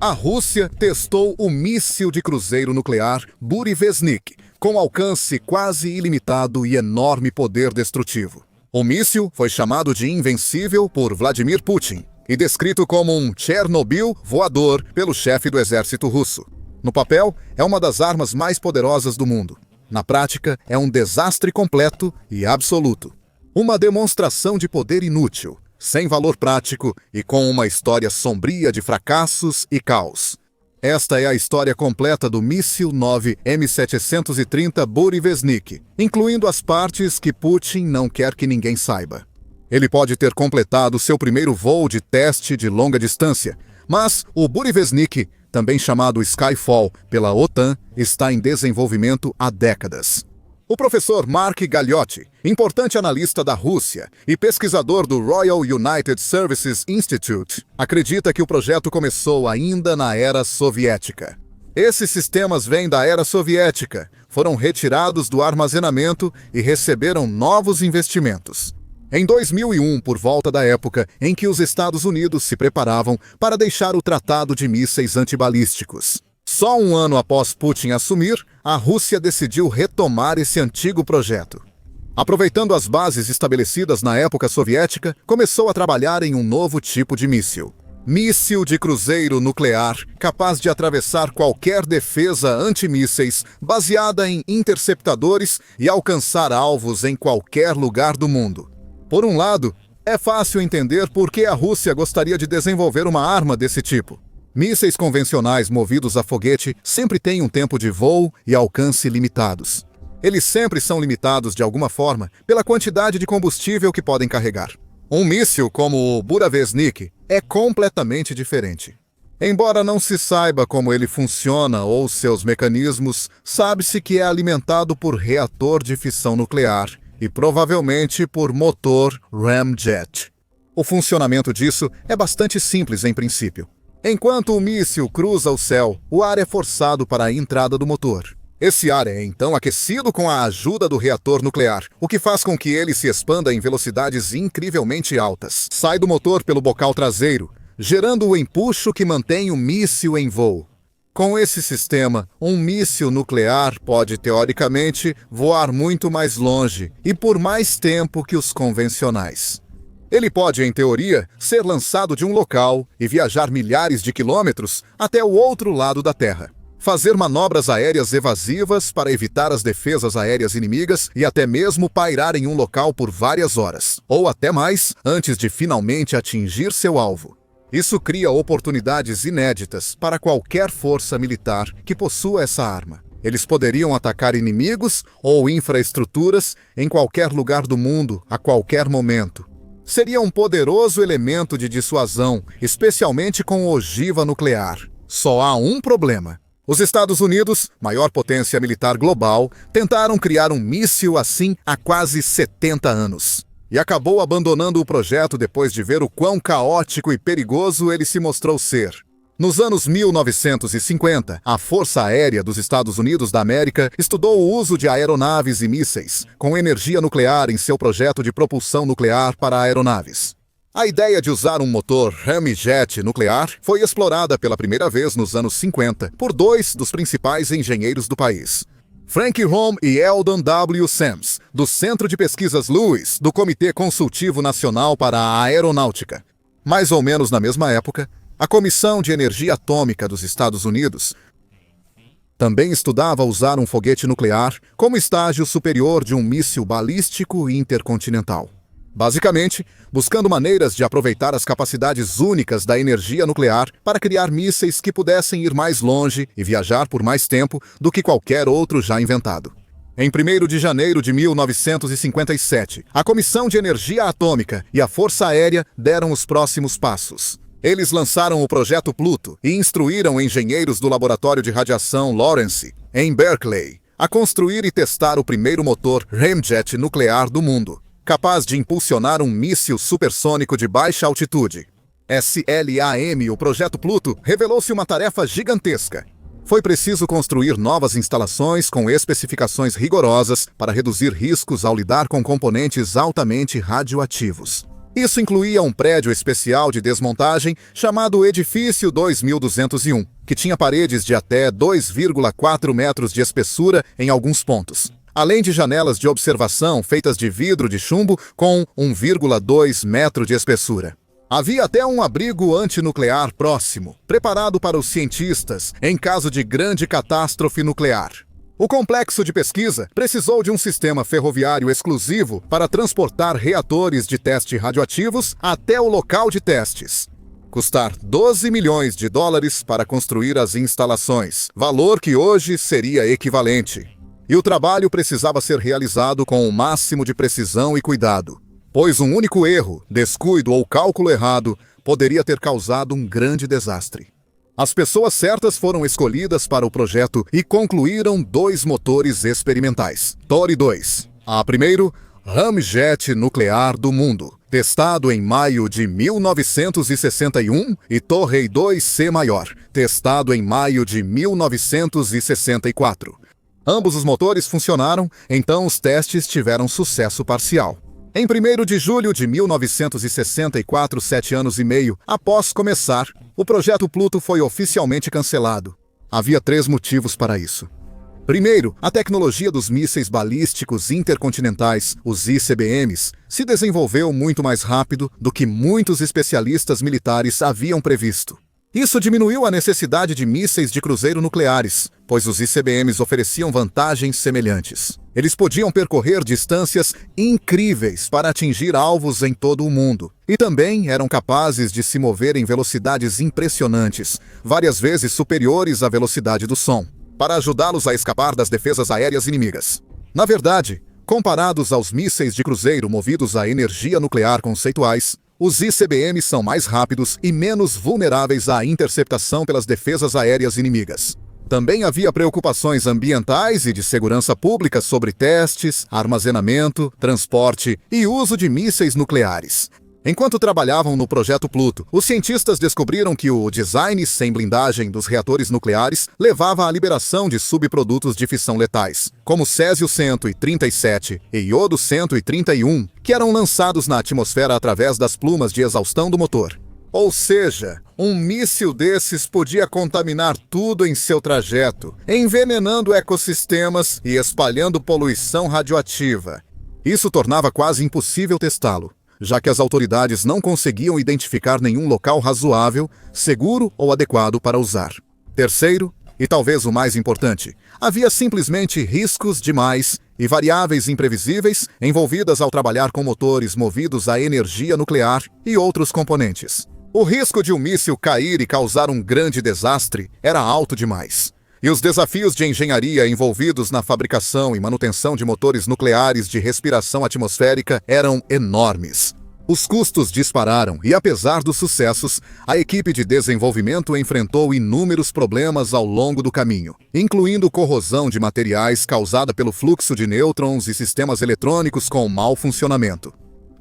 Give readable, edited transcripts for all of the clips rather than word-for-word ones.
A Rússia testou o míssil de cruzeiro nuclear Burevestnik, com alcance quase ilimitado e enorme poder destrutivo. O míssil foi chamado de invencível por Vladimir Putin e descrito como um Chernobyl voador pelo chefe do exército russo. No papel, é uma das armas mais poderosas do mundo. Na prática, é um desastre completo e absoluto. Uma demonstração de poder inútil, sem valor prático e com uma história sombria de fracassos e caos. Esta é a história completa do míssil 9 M730 Burevestnik, incluindo as partes que Putin não quer que ninguém saiba. Ele pode ter completado seu primeiro voo de teste de longa distância, mas o Burevestnik, também chamado Skyfall pela OTAN, está em desenvolvimento há décadas. O professor Mark Galeotti, importante analista da Rússia e pesquisador do Royal United Services Institute, acredita que o projeto começou ainda na era soviética. Esses sistemas vêm da era soviética, foram retirados do armazenamento e receberam novos investimentos. Em 2001, por volta da época em que os Estados Unidos se preparavam para deixar o Tratado de Mísseis Antibalísticos. Só um ano após Putin assumir, a Rússia decidiu retomar esse antigo projeto. Aproveitando as bases estabelecidas na época soviética, começou a trabalhar em um novo tipo de míssil. Míssil de cruzeiro nuclear, capaz de atravessar qualquer defesa antimísseis, baseada em interceptadores e alcançar alvos em qualquer lugar do mundo. Por um lado, é fácil entender por que a Rússia gostaria de desenvolver uma arma desse tipo. Mísseis convencionais movidos a foguete sempre têm um tempo de voo e alcance limitados. Eles sempre são limitados de alguma forma pela quantidade de combustível que podem carregar. Um míssil como o Burevestnik é completamente diferente. Embora não se saiba como ele funciona ou seus mecanismos, sabe-se que é alimentado por reator de fissão nuclear e provavelmente por motor ramjet. O funcionamento disso é bastante simples em princípio. Enquanto o míssil cruza o céu, o ar é forçado para a entrada do motor. Esse ar é então aquecido com a ajuda do reator nuclear, o que faz com que ele se expanda em velocidades incrivelmente altas. Sai do motor pelo bocal traseiro, gerando o empuxo que mantém o míssil em voo. Com esse sistema, um míssil nuclear pode, teoricamente, voar muito mais longe e por mais tempo que os convencionais. Ele pode, em teoria, ser lançado de um local e viajar milhares de quilômetros até o outro lado da Terra. Fazer manobras aéreas evasivas para evitar as defesas aéreas inimigas e até mesmo pairar em um local por várias horas, ou até mais, antes de finalmente atingir seu alvo. Isso cria oportunidades inéditas para qualquer força militar que possua essa arma. Eles poderiam atacar inimigos ou infraestruturas em qualquer lugar do mundo, a qualquer momento. Seria um poderoso elemento de dissuasão, especialmente com ogiva nuclear. Só há um problema. Os Estados Unidos, maior potência militar global, tentaram criar um míssil assim há quase 70 anos. E acabou abandonando o projeto depois de ver o quão caótico e perigoso ele se mostrou ser. Nos anos 1950, a Força Aérea dos Estados Unidos da América estudou o uso de aeronaves e mísseis com energia nuclear em seu projeto de propulsão nuclear para aeronaves. A ideia de usar um motor ramjet nuclear foi explorada pela primeira vez nos anos 50 por dois dos principais engenheiros do país. Frank Rom e Eldon W. Sams, do Centro de Pesquisas Lewis, do Comitê Consultivo Nacional para a Aeronáutica. Mais ou menos na mesma época, a Comissão de Energia Atômica dos Estados Unidos também estudava usar um foguete nuclear como estágio superior de um míssil balístico intercontinental. Basicamente, buscando maneiras de aproveitar as capacidades únicas da energia nuclear para criar mísseis que pudessem ir mais longe e viajar por mais tempo do que qualquer outro já inventado. Em 1º de janeiro de 1957, a Comissão de Energia Atômica e a Força Aérea deram os próximos passos. Eles lançaram o Projeto Pluto e instruíram engenheiros do Laboratório de Radiação Lawrence, em Berkeley, a construir e testar o primeiro motor ramjet nuclear do mundo, capaz de impulsionar um míssil supersônico de baixa altitude. SLAM, o Projeto Pluto, revelou-se uma tarefa gigantesca. Foi preciso construir novas instalações com especificações rigorosas para reduzir riscos ao lidar com componentes altamente radioativos. Isso incluía um prédio especial de desmontagem chamado Edifício 2201, que tinha paredes de até 2,4 metros de espessura em alguns pontos, além de janelas de observação feitas de vidro de chumbo com 1,2 metro de espessura. Havia até um abrigo antinuclear próximo, preparado para os cientistas em caso de grande catástrofe nuclear. O complexo de pesquisa precisou de um sistema ferroviário exclusivo para transportar reatores de teste radioativos até o local de testes. Custar 12 milhões de dólares para construir as instalações, valor que hoje seria equivalente. E o trabalho precisava ser realizado com o máximo de precisão e cuidado, pois um único erro, descuido ou cálculo errado poderia ter causado um grande desastre. As pessoas certas foram escolhidas para o projeto e concluíram 2 motores experimentais. Torre 2. A primeiro, ramjet nuclear do mundo, testado em maio de 1961, e Torre 2C maior, testado em maio de 1964. Ambos os motores funcionaram, então os testes tiveram sucesso parcial. Em 1º de julho de 1964, 7 anos e meio após começar, o projeto Pluto foi oficialmente cancelado. Havia 3 motivos para isso. Primeiro, a tecnologia dos mísseis balísticos intercontinentais, os ICBMs, se desenvolveu muito mais rápido do que muitos especialistas militares haviam previsto. Isso diminuiu a necessidade de mísseis de cruzeiro nucleares, pois os ICBMs ofereciam vantagens semelhantes. Eles podiam percorrer distâncias incríveis para atingir alvos em todo o mundo. E também eram capazes de se mover em velocidades impressionantes, várias vezes superiores à velocidade do som, para ajudá-los a escapar das defesas aéreas inimigas. Na verdade, comparados aos mísseis de cruzeiro movidos a energia nuclear conceituais, os ICBMs são mais rápidos e menos vulneráveis à interceptação pelas defesas aéreas inimigas. Também havia preocupações ambientais e de segurança pública sobre testes, armazenamento, transporte e uso de mísseis nucleares. Enquanto trabalhavam no projeto Pluto, os cientistas descobriram que o design sem blindagem dos reatores nucleares levava à liberação de subprodutos de fissão letais, como Césio-137 e Iodo-131, que eram lançados na atmosfera através das plumas de exaustão do motor. Ou seja, um míssil desses podia contaminar tudo em seu trajeto, envenenando ecossistemas e espalhando poluição radioativa. Isso tornava quase impossível testá-lo, já que as autoridades não conseguiam identificar nenhum local razoável, seguro ou adequado para usar. Terceiro, e talvez o mais importante, havia simplesmente riscos demais e variáveis imprevisíveis envolvidas ao trabalhar com motores movidos a energia nuclear e outros componentes. O risco de um míssil cair e causar um grande desastre era alto demais. E os desafios de engenharia envolvidos na fabricação e manutenção de motores nucleares de respiração atmosférica eram enormes. Os custos dispararam e, apesar dos sucessos, a equipe de desenvolvimento enfrentou inúmeros problemas ao longo do caminho, incluindo corrosão de materiais causada pelo fluxo de nêutrons e sistemas eletrônicos com mau funcionamento,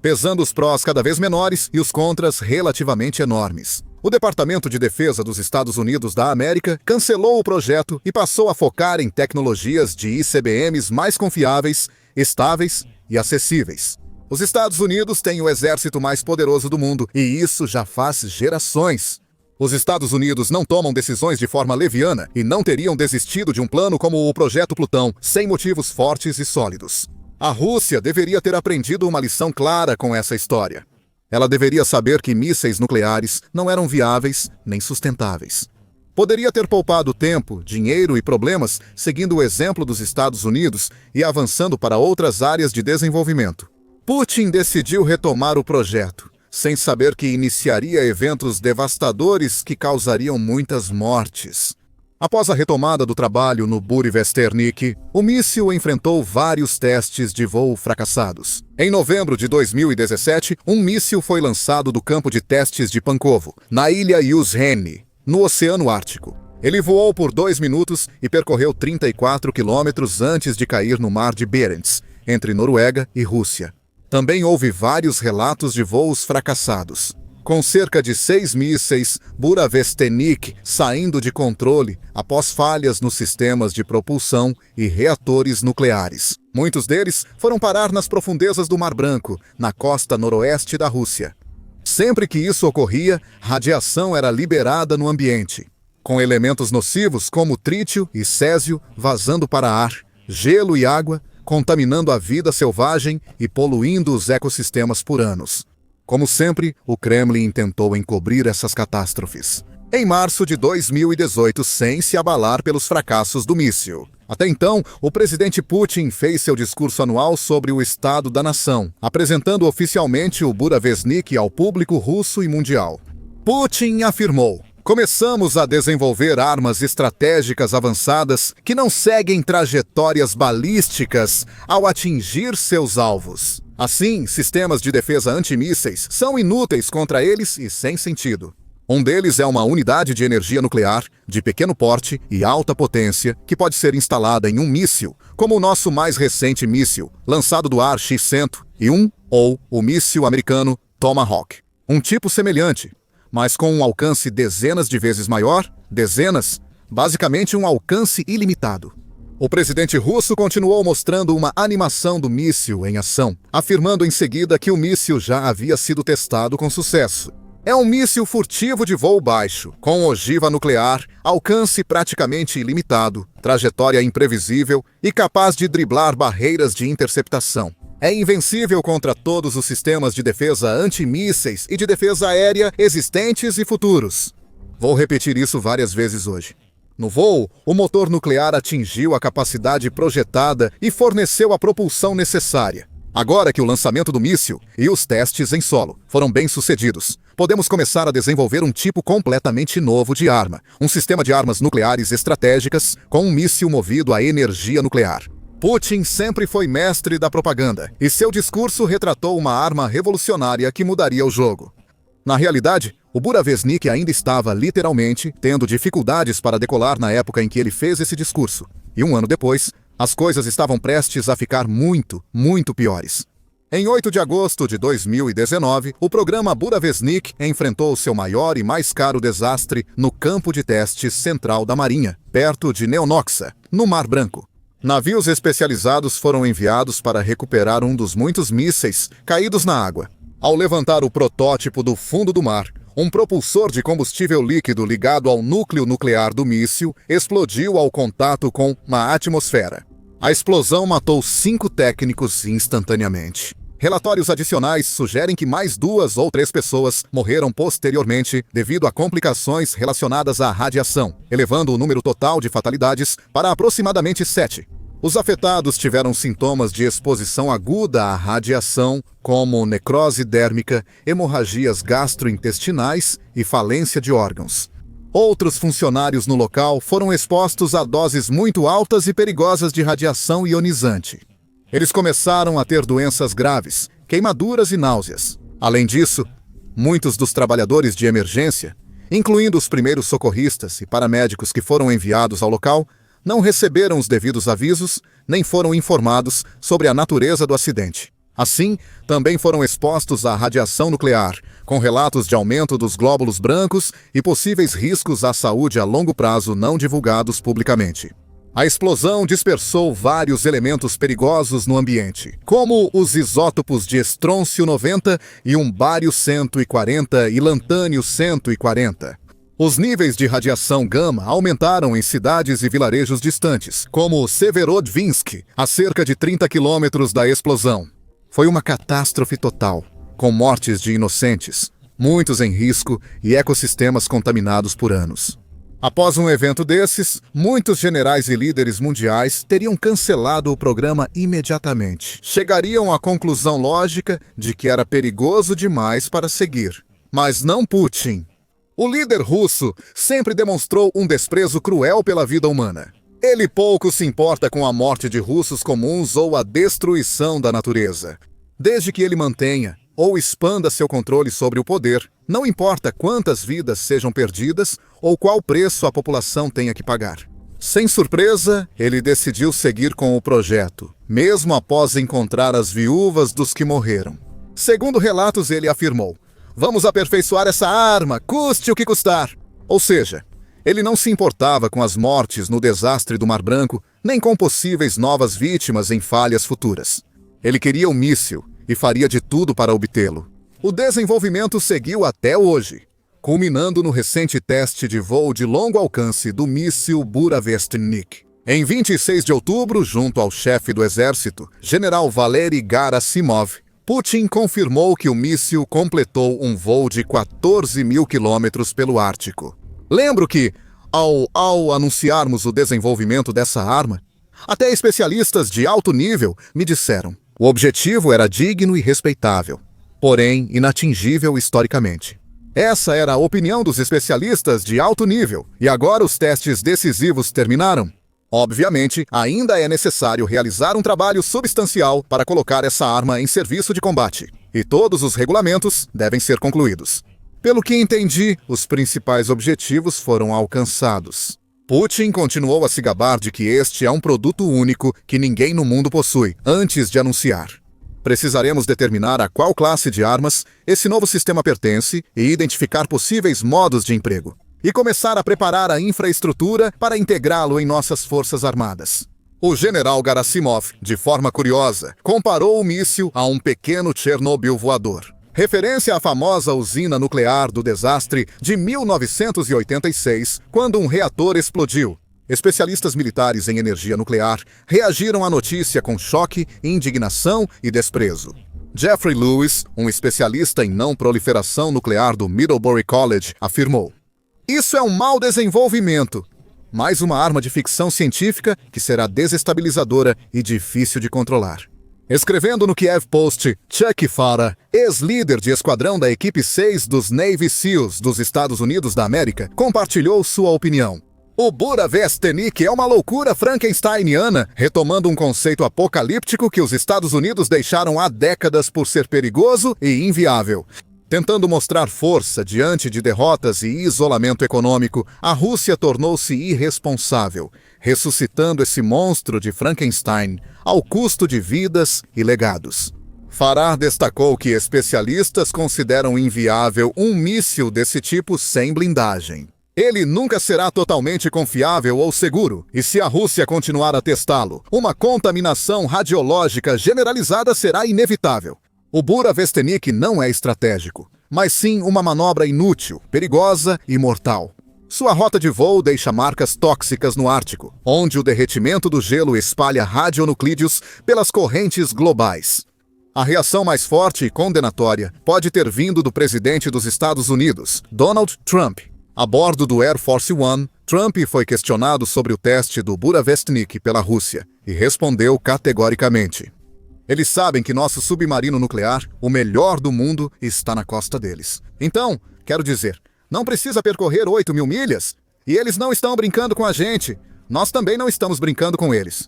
pesando os prós cada vez menores e os contras relativamente enormes. O Departamento de Defesa dos Estados Unidos da América cancelou o projeto e passou a focar em tecnologias de ICBMs mais confiáveis, estáveis e acessíveis. Os Estados Unidos têm o exército mais poderoso do mundo, e isso já faz gerações. Os Estados Unidos não tomam decisões de forma leviana e não teriam desistido de um plano como o Projeto Plutão sem motivos fortes e sólidos. A Rússia deveria ter aprendido uma lição clara com essa história. Ela deveria saber que mísseis nucleares não eram viáveis nem sustentáveis. Poderia ter poupado tempo, dinheiro e problemas seguindo o exemplo dos Estados Unidos e avançando para outras áreas de desenvolvimento. Putin decidiu retomar o projeto, sem saber que iniciaria eventos devastadores que causariam muitas mortes. Após a retomada do trabalho no Burevestnik, o míssil enfrentou vários testes de voo fracassados. Em novembro de 2017, um míssil foi lançado do campo de testes de Pankovo, na ilha Yuzheny, no Oceano Ártico. Ele voou por 2 minutos e percorreu 34 quilômetros antes de cair no Mar de Barents, entre Noruega e Rússia. Também houve vários relatos de voos fracassados, com cerca de 6 mísseis Burevestnik saindo de controle após falhas nos sistemas de propulsão e reatores nucleares. Muitos deles foram parar nas profundezas do Mar Branco, na costa noroeste da Rússia. Sempre que isso ocorria, radiação era liberada no ambiente, com elementos nocivos como trítio e césio vazando para ar, gelo e água, contaminando a vida selvagem e poluindo os ecossistemas por anos. Como sempre, o Kremlin tentou encobrir essas catástrofes. Em março de 2018, sem se abalar pelos fracassos do míssil. Até então, o presidente Putin fez seu discurso anual sobre o estado da nação, apresentando oficialmente o Buravestnik ao público russo e mundial. Putin afirmou: "Começamos a desenvolver armas estratégicas avançadas que não seguem trajetórias balísticas ao atingir seus alvos. Assim, sistemas de defesa antimísseis são inúteis contra eles e sem sentido. Um deles é uma unidade de energia nuclear, de pequeno porte e alta potência, que pode ser instalada em um míssil, como o nosso mais recente míssil, lançado do ar X-101, ou o míssil americano Tomahawk. Um tipo semelhante, mas com um alcance dezenas de vezes maior, basicamente um alcance ilimitado." O presidente russo continuou mostrando uma animação do míssil em ação, afirmando em seguida que o míssil já havia sido testado com sucesso. É um míssil furtivo de voo baixo, com ogiva nuclear, alcance praticamente ilimitado, trajetória imprevisível e capaz de driblar barreiras de interceptação. É invencível contra todos os sistemas de defesa antimísseis e de defesa aérea existentes e futuros. Vou repetir isso várias vezes hoje. No voo, o motor nuclear atingiu a capacidade projetada e forneceu a propulsão necessária. Agora que o lançamento do míssil e os testes em solo foram bem-sucedidos, podemos começar a desenvolver um tipo completamente novo de arma, um sistema de armas nucleares estratégicas com um míssil movido a energia nuclear. Putin sempre foi mestre da propaganda, e seu discurso retratou uma arma revolucionária que mudaria o jogo. Na realidade, o Buravestnik ainda estava, literalmente, tendo dificuldades para decolar na época em que ele fez esse discurso, e um ano depois, as coisas estavam prestes a ficar muito, muito piores. Em 8 de agosto de 2019, o programa Buravestnik enfrentou seu maior e mais caro desastre no campo de testes central da Marinha, perto de Neonoxa, no Mar Branco. Navios especializados foram enviados para recuperar um dos muitos mísseis caídos na água. Ao levantar o protótipo do fundo do mar, um propulsor de combustível líquido ligado ao núcleo nuclear do míssil explodiu ao contato com a atmosfera. A explosão matou 5 técnicos instantaneamente. Relatórios adicionais sugerem que mais 2 ou 3 pessoas morreram posteriormente devido a complicações relacionadas à radiação, elevando o número total de fatalidades para aproximadamente 7. Os afetados tiveram sintomas de exposição aguda à radiação, como necrose dérmica, hemorragias gastrointestinais e falência de órgãos. Outros funcionários no local foram expostos a doses muito altas e perigosas de radiação ionizante. Eles começaram a ter doenças graves, queimaduras e náuseas. Além disso, muitos dos trabalhadores de emergência, incluindo os primeiros socorristas e paramédicos que foram enviados ao local, não receberam os devidos avisos, nem foram informados sobre a natureza do acidente. Assim, também foram expostos à radiação nuclear, com relatos de aumento dos glóbulos brancos e possíveis riscos à saúde a longo prazo não divulgados publicamente. A explosão dispersou vários elementos perigosos no ambiente, como os isótopos de estrôncio 90 e um bário 140 e lantânio 140. Os níveis de radiação gama aumentaram em cidades e vilarejos distantes, como Severodvinsk, a cerca de 30 quilômetros da explosão. Foi uma catástrofe total, com mortes de inocentes, muitos em risco e ecossistemas contaminados por anos. Após um evento desses, muitos generais e líderes mundiais teriam cancelado o programa imediatamente. Chegariam à conclusão lógica de que era perigoso demais para seguir. Mas não Putin. O líder russo sempre demonstrou um desprezo cruel pela vida humana. Ele pouco se importa com a morte de russos comuns ou a destruição da natureza. Desde que ele mantenha ou expanda seu controle sobre o poder, não importa quantas vidas sejam perdidas ou qual preço a população tenha que pagar. Sem surpresa, ele decidiu seguir com o projeto, mesmo após encontrar as viúvas dos que morreram. Segundo relatos, ele afirmou: "Vamos aperfeiçoar essa arma, custe o que custar." Ou seja, Ele não se importava com as mortes no desastre do Mar Branco, nem com possíveis novas vítimas em falhas futuras. Ele queria o míssil e faria de tudo para obtê-lo. O desenvolvimento seguiu até hoje, culminando no recente teste de voo de longo alcance do míssil Buravestnik. Em 26 de outubro, junto ao chefe do exército, general Valery Gerasimov, Putin confirmou que o míssil completou um voo de 14 mil quilômetros pelo Ártico. Lembro que, ao anunciarmos o desenvolvimento dessa arma, até especialistas de alto nível me disseram: o objetivo era digno e respeitável, porém inatingível historicamente. Essa era a opinião dos especialistas de alto nível, e agora os testes decisivos terminaram. Obviamente, ainda é necessário realizar um trabalho substancial para colocar essa arma em serviço de combate, e todos os regulamentos devem ser concluídos. Pelo que entendi, os principais objetivos foram alcançados. Putin continuou a se gabar de que este é um produto único que ninguém no mundo possui, antes de anunciar. Precisaremos determinar a qual classe de armas esse novo sistema pertence e identificar possíveis modos de emprego, e começar a preparar a infraestrutura para integrá-lo em nossas forças armadas. O general Gerasimov, de forma curiosa, comparou o míssil a um pequeno Chernobyl voador, referência à famosa usina nuclear do desastre de 1986, quando um reator explodiu. Especialistas militares em energia nuclear reagiram à notícia com choque, indignação e desprezo. Jeffrey Lewis, um especialista em não proliferação nuclear do Middlebury College, afirmou: "Isso é um mau desenvolvimento. Mais uma arma de ficção científica que será desestabilizadora e difícil de controlar." Escrevendo no Kiev Post, Chuck Farah, ex-líder de esquadrão da equipe 6 dos Navy SEALs dos Estados Unidos da América, compartilhou sua opinião. O Buravestnik é uma loucura frankensteiniana, retomando um conceito apocalíptico que os Estados Unidos deixaram há décadas por ser perigoso e inviável. Tentando mostrar força diante de derrotas e isolamento econômico, a Rússia tornou-se irresponsável, ressuscitando esse monstro de Frankenstein ao custo de vidas e legados. Farah destacou que especialistas consideram inviável um míssil desse tipo sem blindagem. Ele nunca será totalmente confiável ou seguro, e se a Rússia continuar a testá-lo, uma contaminação radiológica generalizada será inevitável. O Buravestnik não é estratégico, mas sim uma manobra inútil, perigosa e mortal. Sua rota de voo deixa marcas tóxicas no Ártico, onde o derretimento do gelo espalha radionuclídeos pelas correntes globais. A reação mais forte e condenatória pode ter vindo do presidente dos Estados Unidos, Donald Trump. A bordo do Air Force One, Trump foi questionado sobre o teste do Buravestnik pela Rússia e respondeu categoricamente: "Eles sabem que nosso submarino nuclear, o melhor do mundo, está na costa deles. Então, quero dizer, não precisa percorrer 8 mil milhas. E eles não estão brincando com a gente. Nós também não estamos brincando com eles.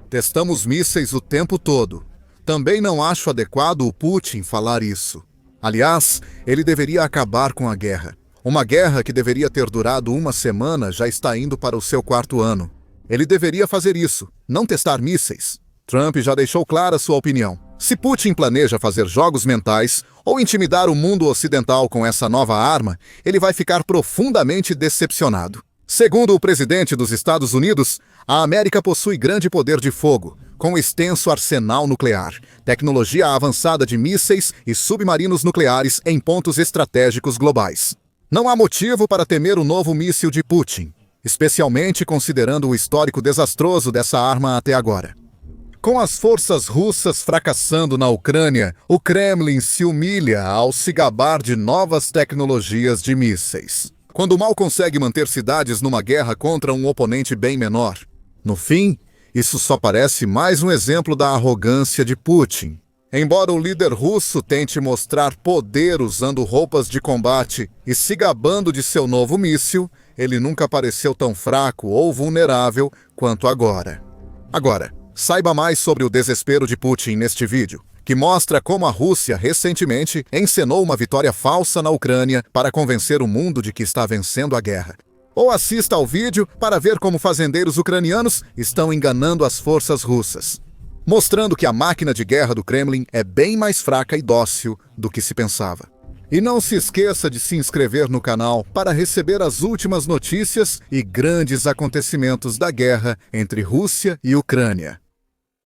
Testamos mísseis o tempo todo. Também não acho adequado o Putin falar isso. Aliás, ele deveria acabar com a guerra. Uma guerra que deveria ter durado uma semana já está indo para o seu 4º ano. Ele deveria fazer isso, não testar mísseis." Trump já deixou clara sua opinião. Se Putin planeja fazer jogos mentais ou intimidar o mundo ocidental com essa nova arma, ele vai ficar profundamente decepcionado. Segundo o presidente dos Estados Unidos, a América possui grande poder de fogo, com extenso arsenal nuclear, tecnologia avançada de mísseis e submarinos nucleares em pontos estratégicos globais. Não há motivo para temer o novo míssil de Putin, especialmente considerando o histórico desastroso dessa arma até agora. Com as forças russas fracassando na Ucrânia, o Kremlin se humilha ao se gabar de novas tecnologias de mísseis, quando mal consegue manter cidades numa guerra contra um oponente bem menor. No fim, isso só parece mais um exemplo da arrogância de Putin. Embora o líder russo tente mostrar poder usando roupas de combate e se gabando de seu novo míssil, ele nunca pareceu tão fraco ou vulnerável quanto agora. Agora, saiba mais sobre o desespero de Putin neste vídeo, que mostra como a Rússia recentemente encenou uma vitória falsa na Ucrânia para convencer o mundo de que está vencendo a guerra. Ou assista ao vídeo para ver como fazendeiros ucranianos estão enganando as forças russas, mostrando que a máquina de guerra do Kremlin é bem mais fraca e dócil do que se pensava. E não se esqueça de se inscrever no canal para receber as últimas notícias e grandes acontecimentos da guerra entre Rússia e Ucrânia.